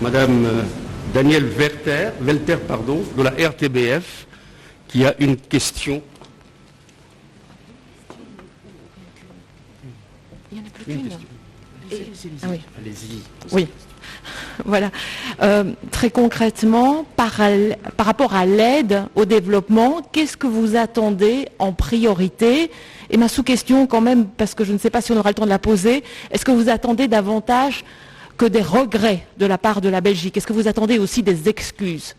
Madame Danielle Welter, de la RTBF, qui a une question. Il n'y en a plus qu'une. Ah oui. Allez-y. Oui. Voilà. Très concrètement, par rapport à l'aide au développement, qu'est-ce que vous attendez en priorité? Et ma sous-question quand même, parce que je ne sais pas si on aura le temps de la poser, est-ce que vous attendez davantage que des regrets de la part de la Belgique? Est-ce que vous attendez aussi des excuses?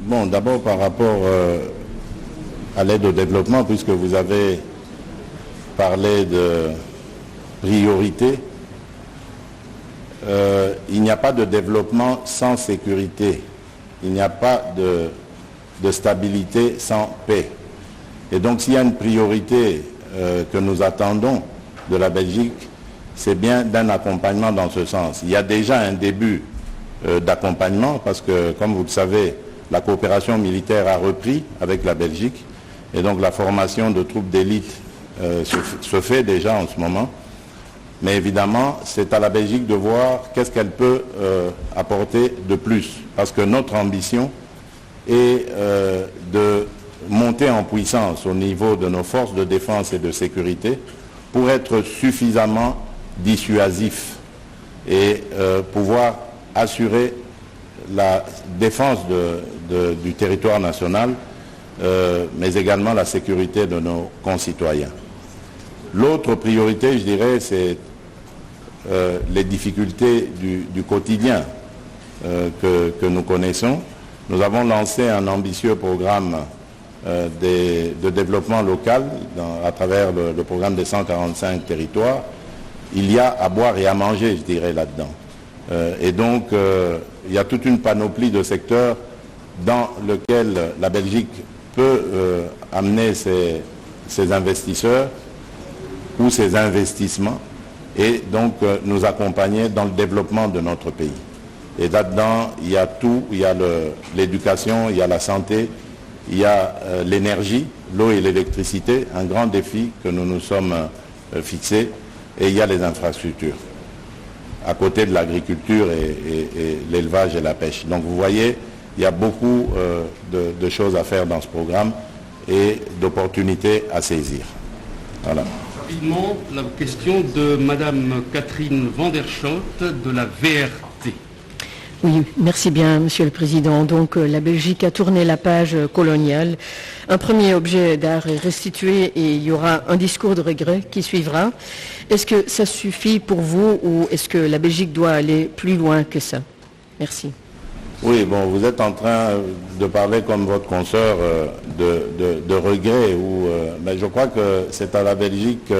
Bon, d'abord par rapport à l'aide au développement, puisque vous avez parlé de priorité, il n'y a pas de développement sans sécurité. Il n'y a pas de stabilité sans paix. Et donc s'il y a une priorité que nous attendons de la Belgique, c'est bien d'un accompagnement dans ce sens. Il y a déjà un début d'accompagnement parce que, comme vous le savez, la coopération militaire a repris avec la Belgique et donc la formation de troupes d'élite se fait déjà en ce moment. Mais évidemment, c'est à la Belgique de voir qu'est-ce qu'elle peut apporter de plus. Parce que notre ambition est de monter en puissance au niveau de nos forces de défense et de sécurité pour être suffisamment dissuasif et pouvoir assurer la défense du territoire national, mais également la sécurité de nos concitoyens. L'autre priorité, je dirais, c'est les difficultés du quotidien que nous connaissons. Nous avons lancé un ambitieux programme de développement local à travers le programme des 145 territoires. Il y a à boire et à manger, je dirais, là-dedans. Et donc, il y a toute une panoplie de secteurs dans lesquels la Belgique peut amener ses investisseurs ou ses investissements et donc nous accompagner dans le développement de notre pays. Et là-dedans, il y a tout, il y a l'éducation, il y a la santé, il y a l'énergie, l'eau et l'électricité, un grand défi que nous nous sommes fixés, et il y a les infrastructures, à côté de l'agriculture et l'élevage et la pêche. Donc vous voyez, il y a beaucoup de choses à faire dans ce programme et d'opportunités à saisir. Voilà. Rapidement, la question de Madame Catherine Van der Schoot de la VRT. Oui, merci bien, Monsieur le Président. Donc, la Belgique a tourné la page coloniale. Un premier objet d'art est restitué et il y aura un discours de regret qui suivra. Est-ce que ça suffit pour vous ou est-ce que la Belgique doit aller plus loin que ça? Merci. Oui, bon, vous êtes en train de parler comme votre consoeur de regret, mais je crois que c'est à la Belgique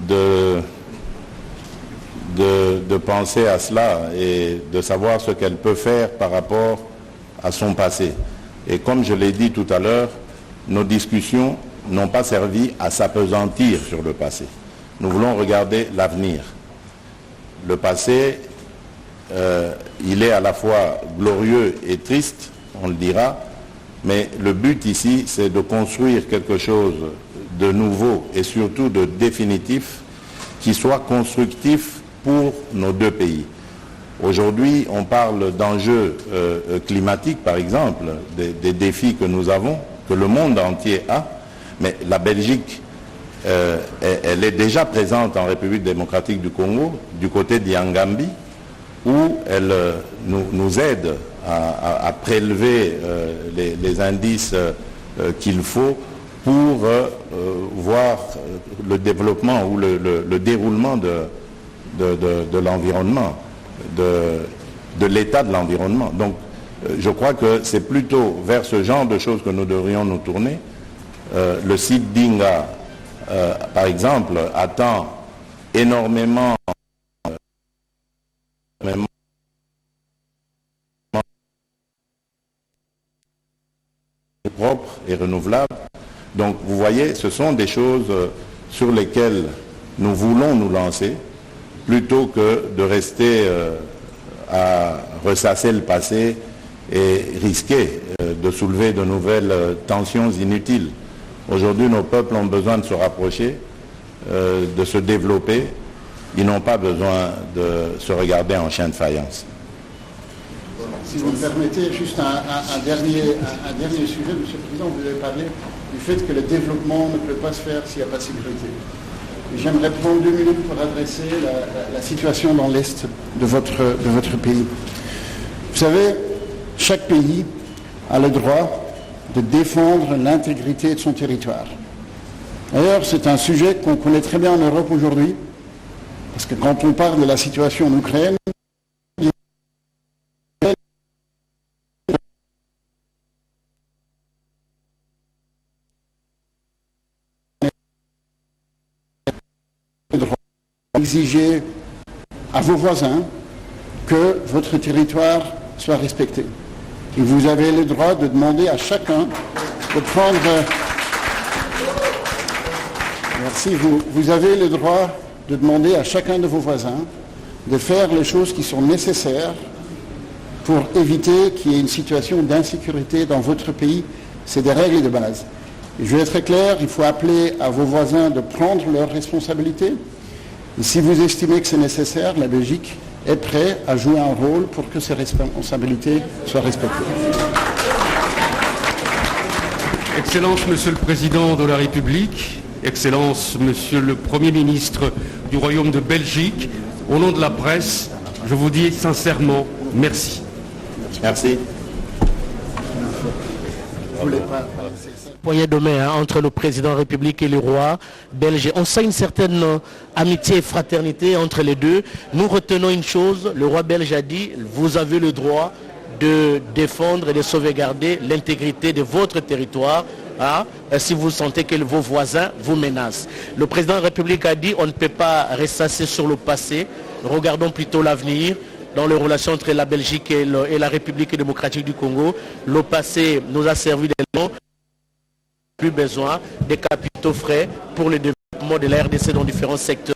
de penser à cela et de savoir ce qu'elle peut faire par rapport à son passé. Et comme je l'ai dit tout à l'heure, nos discussions n'ont pas servi à s'appesantir sur le passé. Nous voulons regarder l'avenir. Le passé, il est à la fois glorieux et triste, on le dira, mais le but ici, c'est de construire quelque chose de nouveau et surtout de définitif qui soit constructif pour nos deux pays. Aujourd'hui, on parle d'enjeux climatiques, par exemple, des défis que nous avons, que le monde entier a, mais la Belgique, elle est déjà présente en République démocratique du Congo, du côté d'Yangambi, où elle nous aide à prélever les indices qu'il faut pour voir le développement ou le déroulement de l'environnement, de l'état de l'environnement. Donc je crois que c'est plutôt vers ce genre de choses que nous devrions nous tourner. Le site d'Inga, par exemple, attend énormément propre et renouvelable. Donc vous voyez, ce sont des choses sur lesquelles nous voulons nous lancer plutôt que de rester à ressasser le passé et risquer de soulever de nouvelles tensions inutiles. Aujourd'hui, nos peuples ont besoin de se rapprocher, de se développer ils n'ont pas besoin de se regarder en chien de faïence. Si vous me permettez, juste un dernier sujet, Monsieur le Président, vous avez parlé du fait que le développement ne peut pas se faire s'il n'y a pas de sécurité. J'aimerais prendre 2 minutes pour adresser la situation dans l'Est de votre pays. Vous savez, chaque pays a le droit de défendre l'intégrité de son territoire. D'ailleurs, c'est un sujet qu'on connaît très bien en Europe aujourd'hui, parce que quand on parle de la situation en Ukraine, exiger à vos voisins que votre territoire soit respecté. Et vous avez le droit de demander à chacun de prendre... Merci. Vous avez le droit de demander à chacun de vos voisins de faire les choses qui sont nécessaires pour éviter qu'il y ait une situation d'insécurité dans votre pays. C'est des règles de base. Et je vais être très clair, il faut appeler à vos voisins de prendre leurs responsabilités. Et si vous estimez que c'est nécessaire, la Belgique est prête à jouer un rôle pour que ces responsabilités soient respectées. Excellence, Monsieur le Président de la République, Excellence, Monsieur le Premier ministre du Royaume de Belgique, au nom de la presse, je vous dis sincèrement merci. Merci. Poignée de main entre le président de la République et le roi belge. On sent une certaine amitié et fraternité entre les deux. Nous retenons une chose, le roi belge a dit, vous avez le droit de défendre et de sauvegarder l'intégrité de votre territoire si vous sentez que vos voisins vous menacent. Le président de la République a dit, on ne peut pas ressasser sur le passé, regardons plutôt l'avenir. Dans les relations entre la Belgique et la République démocratique du Congo, le passé nous a servi d'élément. Plus besoin des capitaux frais pour le développement de la RDC dans différents secteurs.